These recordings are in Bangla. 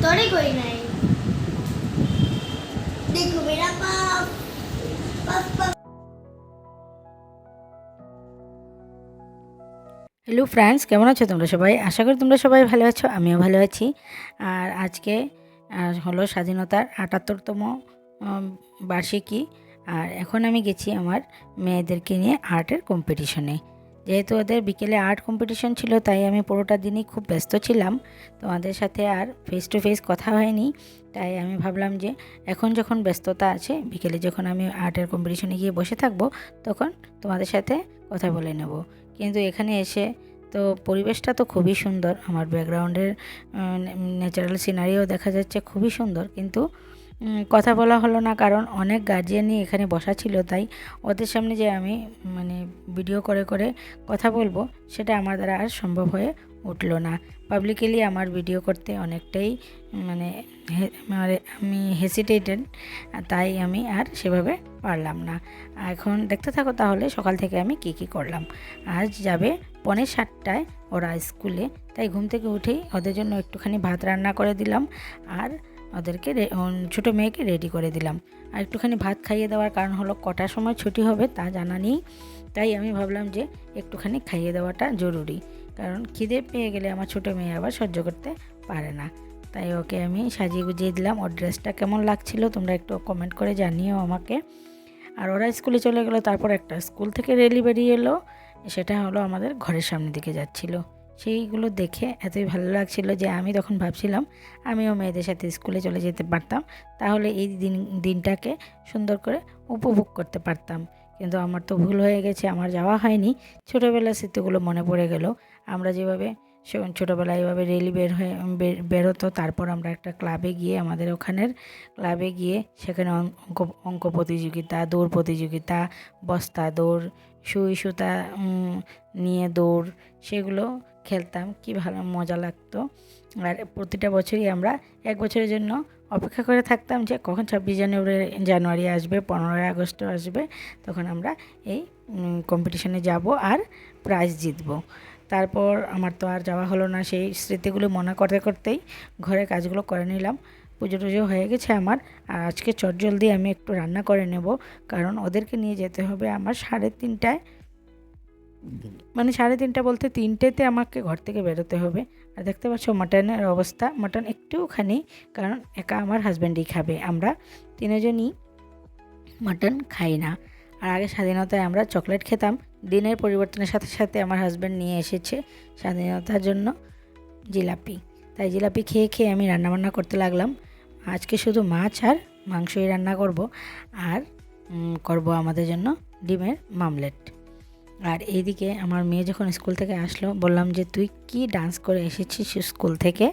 सुंदर ही कोई नहीं। देखो मेरा पाप पाप पाप। হ্যালো ফ্রেন্ডস, কেমন আছো তোমরা সবাই? আশা করি তোমরা সবাই ভালো আছো, আমিও ভালো আছি। আর আজকে হলো স্বাধীনতার ৭৮তম বার্ষিকী। আর এখন আমি গেছি আমার মেয়েদেরকে নিয়ে আর্টের কম্পিটিশনে। যেহেতু ওদের বিকেলে আর্ট কম্পিটিশন ছিল, তাই আমি পুরোটা দিনই খুব ব্যস্ত ছিলাম। তোমাদের সাথে আর ফেস টু ফেস কথা হয়নি। তাই আমি ভাবলাম যে এখন যখন ব্যস্ততা আছে, বিকেলে যখন আমি আর্টের কম্পিটিশনে গিয়ে বসে থাকবো, তখন তোমাদের সাথে কথা বলে নেব। কিন্তু এখানে এসে তো পরিবেশটা তো খুবই সুন্দর, আমার ব্যাকগ্রাউন্ডের ন্যাচারাল সিনারিও দেখা যাচ্ছে খুবই সুন্দর, কিন্তু কথা বলা হলো না, কারণ অনেক গার্জিয়ানই এখানে বসা ছিল। তাই ওদের সামনে যে আমি ভিডিও করে করে কথা বলবো, সেটা আমার দ্বারা আর সম্ভব হয়ে উঠলো না। পাবলিকলি আমার ভিডিও করতে অনেকটাই মানে আমি হেসিটেটেড, তাই আমি আর সেভাবে পারলাম না। এখন দেখতে থাকো তাহলে সকাল থেকে আমি কি করলাম। আজ যাবে 6:45 ওরা স্কুলে, তাই ঘুম থেকে উঠেই ওদের জন্য একটুখানি ভাত রান্না করে দিলাম, আর ওদেরকে ছোটো মেয়েকে রেডি করে দিলাম। আর একটুখানি ভাত খাইয়ে দেওয়ার কারণ হলো কটার সময় ছুটি হবে তা জানা নেই, তাই আমি ভাবলাম যে একটুখানি খাইয়ে দেওয়াটা জরুরি, কারণ খিদে পেয়ে গেলে আমার ছোটো মেয়ে আবার সহ্য করতে পারে না। তাই ওকে আমি সাজিয়ে গুজিয়ে দিলাম। ওর ড্রেসটা কেমন লাগছিল তোমরা একটু কমেন্ট করে জানিও আমাকে। আর ওরা স্কুলে চলে গেলো। তারপর একটা স্কুল থেকে র্যালি বেরিয়ে এলো, সেটা হলো আমাদের ঘরের সামনের দিকে যাচ্ছিল। সেইগুলো দেখে এতই ভালো লাগছিল যে আমি তখন ভাবছিলাম আমিও মেয়েদের সাথে স্কুলে চলে যেতে পারতাম, তাহলে এই দিনটাকে সুন্দর করে উপভোগ করতে পারতাম। কিন্তু আমার তো ভুল হয়ে গেছে, আমার যাওয়া হয়নি। ছোটোবেলার স্মৃতিগুলো মনে পড়ে গেল। আমরা যেভাবে ছোটোবেলায় এভাবে রেলি বেরোতো, তারপর আমরা একটা ক্লাবে গিয়ে, আমাদের ওখানের ক্লাবে গিয়ে সেখানে অঙ্ক প্রতিযোগিতা, দৌড় প্রতিযোগিতা, বস্তা দৌড়, সুই সুতা নিয়ে দৌড়, সেগুলো খেলতাম। কি ভালো মজা লাগতো। আর প্রতিটা বছরই আমরা এক বছরের জন্য অপেক্ষা করে থাকতাম যে কখন 26 জানুয়ারি আসবে, 15ই আগস্ট আসবে, তখন আমরা এই কম্পিটিশনে যাব আর প্রাইজ জিতবো। তারপর আমার তো আর যাওয়া হলো না। সেই স্মৃতিগুলো মনে করতে করতেই ঘরের কাজগুলো করে নিলাম। পুজো টুজো হয়ে গেছে আমার। আর আজকে চটজলদি আমি একটু রান্না করে নেব, কারণ ওদেরকে নিয়ে যেতে হবে আমার 3:30টায়। মানে 3:30 বলতে 3টেতে আমাকে ঘর থেকে বেরোতে হবে। আর দেখতে পাচ্ছ মাটনের অবস্থা, মাটন একটুখানি, কারণ একা আমার হাজব্যান্ডই খাবে, আমরা তিনজনই মাটন খাই না। আর আগে স্বাধীনতায় আমরা চকলেট খেতাম। দিনের পরিবর্তনের সাথে সাথে আমার হাজব্যান্ড নিয়ে এসেছে স্বাধীনতার জন্য জিলাপি। তাই জিলাপি খেয়ে খেয়ে আমি রান্নাবান্না করতে লাগলাম। আজকে শুধু মাছ আর মাংসই রান্না করব, আর করব আমাদের জন্য ডিমের মামলেট। আর এইদিকে আমার মেয়ে যখন স্কুল থেকে আসলো, বললাম যে তুই কি ডান্স করে এসেছিস স্কুল থেকে,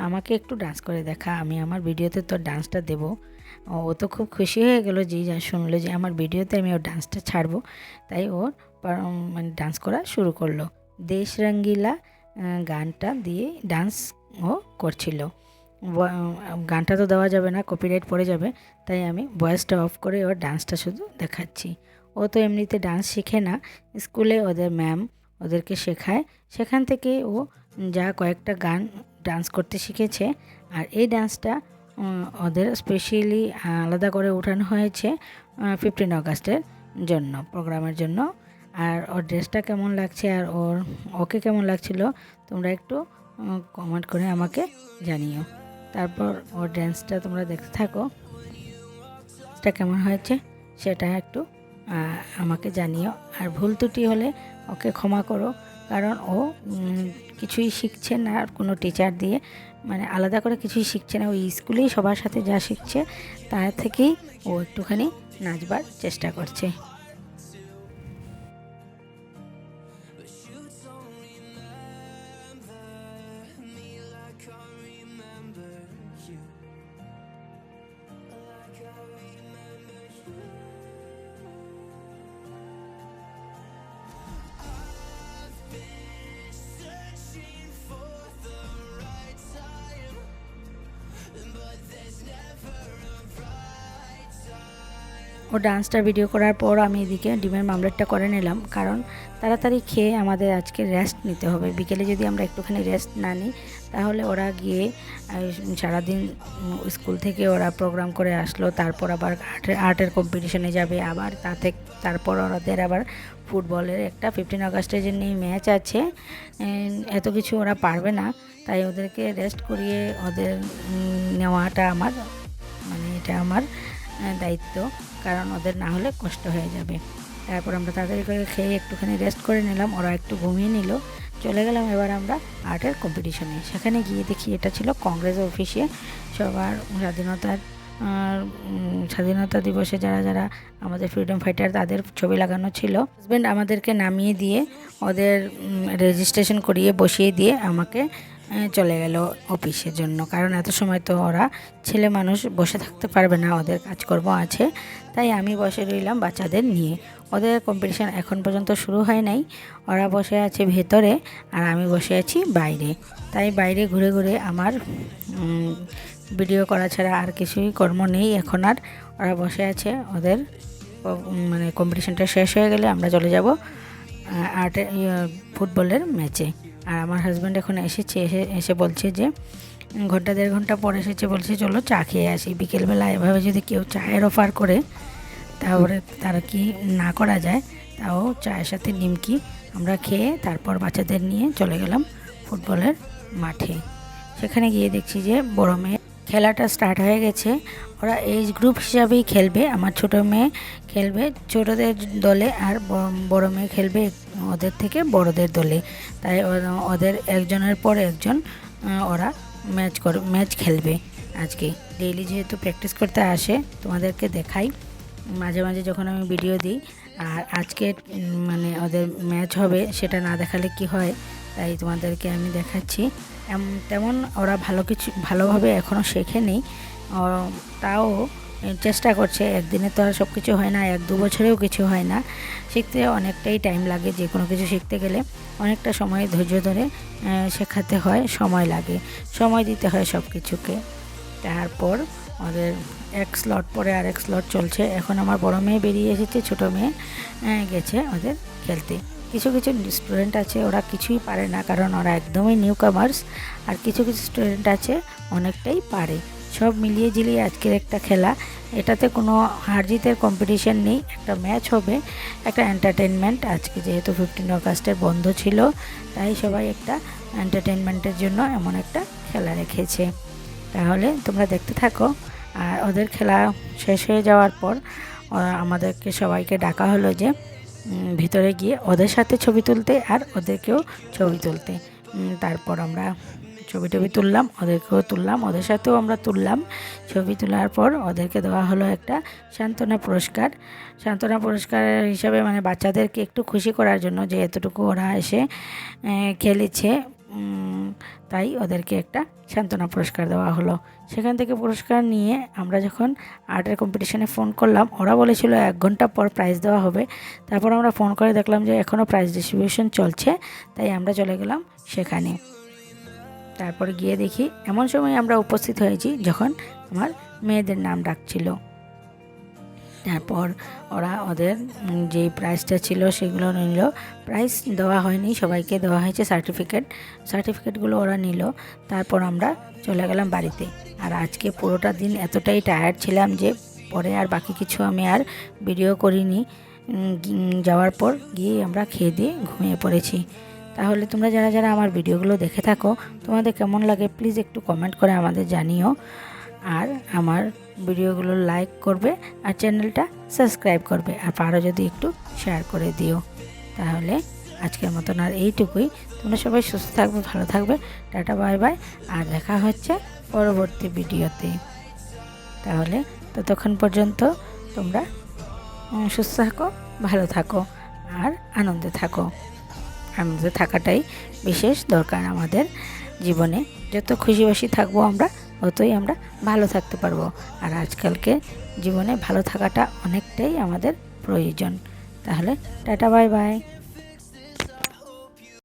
আমাকে একটু ডান্স করে দেখা, আমি আমার ভিডিওতে তোর ডান্সটা দেবো। ও তো খুব খুশি হয়ে গেলো যেই শুনলো যে আমার ভিডিওতে আমি ওর ডান্সটা ছাড়বো। তাই ওর মানে ডান্স করা শুরু করলো। দেশ রঙ্গিলা গানটা দিয়ে ডান্স ও করছিল। গানটা তো দেওয়া যাবে না, কপিরাইট পড়ে যাবে, তাই আমি ভয়েসটা অফ করে ওর ডান্সটা শুধু দেখাচ্ছি। ও তো এমনিতে ডান্স শেখে না, স্কুলে ওদের ম্যাম ওদেরকে শেখায়, সেখান থেকে ও যা কয়েকটা গান ডান্স করতে শিখেছে। আর এই ডান্সটা ওদের স্পেশালি আলাদা করে উঠানো হয়েছে 15 আগস্টের জন্য, প্রোগ্রামের জন্য। আর ওর ড্রেসটা কেমন লাগছে আর ওকে কেমন লাগছিল তোমরা একটু কমেন্ট করে আমাকে জানিও। তারপর ওর ড্যান্সটা তোমরা দেখতে থাকো, এটা কেমন হয়েছে সেটা একটু আমাকে জানিও। আর ভুল ত্রুটি হলে ওকে ক্ষমা করো, কারণ ও কিছুই শিখছে না আর কোনো টিচার দিয়ে, মানে আলাদা করে কিছুই শিখছে না। ওই স্কুলেই সবার সাথে যা শিখছে তার থেকেই ও একটুখানি নাচবার চেষ্টা করছে। ও ডান্সটা ভিডিও করার পর আমি এদিকে ডিমের মামলেটটা করে নিলাম, কারণ তাড়াতাড়ি খেয়ে আমাদের আজকে রেস্ট নিতে হবে। বিকেলে যদি আমরা একটুখানি রেস্ট না নিই তাহলে ওরা গিয়ে সারাদিন স্কুল থেকে ওরা প্রোগ্রাম করে আসলো, তারপর আবার আর্টের কম্পিটিশনে যাবে, আবার তারপর ওদের আবার ফুটবলের একটা 15 আগস্টের জন্য ম্যাচ আছে। এত কিছু ওরা পারবে না, তাই ওদেরকে রেস্ট করিয়ে ওদের নেওয়াটা এটা আমার দায়িত্ব, কারণ ওদের না হলে কষ্ট হয়ে যাবে। তারপর আমরা তাড়াতাড়ি করে খেয়ে একটুখানি রেস্ট করে নিলাম, ওরা একটু ঘুমিয়ে নিল। চলে গেলাম এবার আমরা আর্টের কম্পিটিশনে। সেখানে গিয়ে দেখি এটা ছিল কংগ্রেস অফিসে, সবার স্বাধীনতা দিবসে যারা যারা আমাদের ফ্রিডম ফাইটার তাদের ছবি লাগানো ছিল। হাজব্যান্ড আমাদেরকে নামিয়ে দিয়ে ওদের রেজিস্ট্রেশন করিয়ে বসিয়ে দিয়ে আমাকে চলে গেল অফিসের জন্য, কারণ এত সময় তো ওরা ছেলে মানুষ বসে থাকতে পারবে না, ওদের কাজকর্ম আছে। তাই আমি বসে রইলাম বাচ্চাদের নিয়ে। ওদের কম্পিটিশান এখন পর্যন্ত শুরু হয় নাই, ওরা বসে আছে ভেতরে আর আমি বসে আছি বাইরে। তাই বাইরে ঘুরে ঘুরে আমার ভিডিও করা ছাড়া আর কিছুই কর্ম নেই এখন আর। ওরা বসে আছে, ওদের কম্পিটিশানটা শেষ হয়ে গেলে আমরা চলে যাব আর্টের ফুটবলের ম্যাচে। আর আমার হাজব্যান্ড এখন এসে বলছে যে ঘন্টা 1.5 ঘন্টা পর এসেছে, বলছে চলো চা খেয়ে আসি। বিকেলবেলা এভাবে যদি কেউ চায়ের অফার করে তাহলে তারা কি না করা যায়, তাও চায়ের সাথে নিমকি আমরা খেয়ে তারপর বাচ্চাদের নিয়ে চলে গেলাম ফুটবলের মাঠে। সেখানে গিয়ে দেখছি যে বড় মেয়ে খেলাটা স্টার্ট হয়ে গেছে। ওরা এজ গ্রুপ হিসাবেই খেলবে, আমার ছোটো মেয়ে খেলবে ছোটোদের দলে আর বড় মেয়ে খেলবে ওদের থেকে বড়দের দলে। তাই ওদের একজনের পর একজন ওরা ম্যাচ খেলবে। আজকে ডেইলি যেহেতু প্র্যাকটিস করতে আসে, তোমাদেরকে দেখাই মাঝে মাঝে যখন আমি ভিডিও দিই। আর আজকে ওদের ম্যাচ হবে, সেটা না দেখালে কি হয়, তাই তোমাদেরকে আমি দেখাচ্ছি। তেমন ওরা ভালোভাবে এখনও শেখেনি, তাও চেষ্টা করছে। একদিনে তো আর সব কিছু হয় না, 1-2 বছরেও কিছু হয় না। শিখতে অনেকটাই টাইম লাগে, যে কোনো কিছু শিখতে গেলে অনেকটা সময় ধৈর্য ধরে শেখাতে হয়, সময় লাগে, সময় দিতে হয় সব কিছুকে। তারপর ওদের এক স্লট পরে আর এক স্লট চলছে। এখন আমার বড় মেয়ে বেরিয়ে এসেছে, ছোটো মেয়ে গেছে ওদের খেলতে। কিছু কিছু স্টুডেন্ট আছে ওরা কিছুই পারে না, কারণ ওরা একদমই নিউ কামার্স। আর কিছু কিছু স্টুডেন্ট আছে অনেকটাই পারে। সব মিলিয়ে ঝিলিয়ে আজকের একটা খেলা, এটাতে কোনো হার জিতের কম্পিটিশান নেই, একটা ম্যাচ হবে, একটা এন্টারটেনমেন্ট। আজকে যেহেতু 15 আগস্টের বন্ধ ছিল, তাই সবাই একটা এন্টারটেনমেন্টের জন্য এমন একটা খেলা রেখেছে। তাহলে তোমরা দেখতে থাকো। আর ওদের খেলা শেষ হয়ে যাওয়ার পর আমাদেরকে সবাইকে ডাকা হলো যে ভিতরে গিয়ে ওদের সাথে ছবি তুলতে আর ওদেরকেও ছবি তুলতে। তারপর আমরা ছবি তুললাম, ওদেরকেও তুললাম, ওদের সাথেও আমরা তুললাম। ছবি তোলার পর ওদেরকে দেওয়া হলো একটা সান্ত্বনা পুরস্কার হিসাবে, বাচ্চাদেরকে একটু খুশি করার জন্য যে এতটুকু ওরা এসে খেলেছে, তাই ওদেরকে একটা সান্ত্বনা পুরস্কার দেওয়া হলো। সেখান থেকে পুরস্কার নিয়ে আমরা যখন আর্টের কম্পিটিশানে ফোন করলাম, ওরা বলেছিল 1 ঘন্টা পর প্রাইজ দেওয়া হবে। তারপর আমরা ফোন করে দেখলাম যে এখনও প্রাইজ ডিস্ট্রিবিউশন চলছে, তাই আমরা চলে গেলাম সেখানে। তারপর গিয়ে দেখি এমন সময় আমরা উপস্থিত হয়েছি যখন আমার মেয়েদের নাম ডাকছিল। তারপর ওরা ওদের যে প্রাইজটা ছিল সেগুলো নিল। প্রাইজ দেওয়া হয়নি, সবাইকে দেওয়া হয়েছে সার্টিফিকেটগুলো ওরা নিল। তারপর আমরা চলে গেলাম বাড়িতে। আর আজকে পুরোটা দিন এতটাই টায়ার্ড ছিলাম যে পরে আর বাকি কিছু আমি আর ভিডিও করিনি। যাওয়ার পর গিয়ে আমরা খেয়ে দিয়ে ঘুমিয়ে পড়েছি। তাহলে তোমরা যারা যারা আমার ভিডিওগুলো দেখে থাকো, তোমাদের কেমন লাগে প্লিজ একটু কমেন্ট করে আমাদের জানিও। আর আমার ভিডিওগুলো লাইক করবে আর চ্যানেলটা সাবস্ক্রাইব করবে, আর পারো যদি একটু শেয়ার করে দিও। তাহলে আজকের মতন আর এইটুকুই। তোমরা সবাই সুস্থ থাকবে, ভালো থাকবে। Tata, bye bye. আর দেখা হচ্ছে পরবর্তী ভিডিওতে। তাহলে ততক্ষণ পর্যন্ত তোমরা সুস্থ থাকো, ভালো থাকো আর আনন্দে থাকো। আনন্দে থাকাটাই বিশেষ দরকার আমাদের জীবনে। যত খুশি থাকবো আমরা, ততই আমরা ভালো থাকতে পারবো। আর আজকালকে জীবনে ভালো থাকাটা অনেকটাই আমাদের প্রয়োজন। তাহলে টাটা, বাই বাই।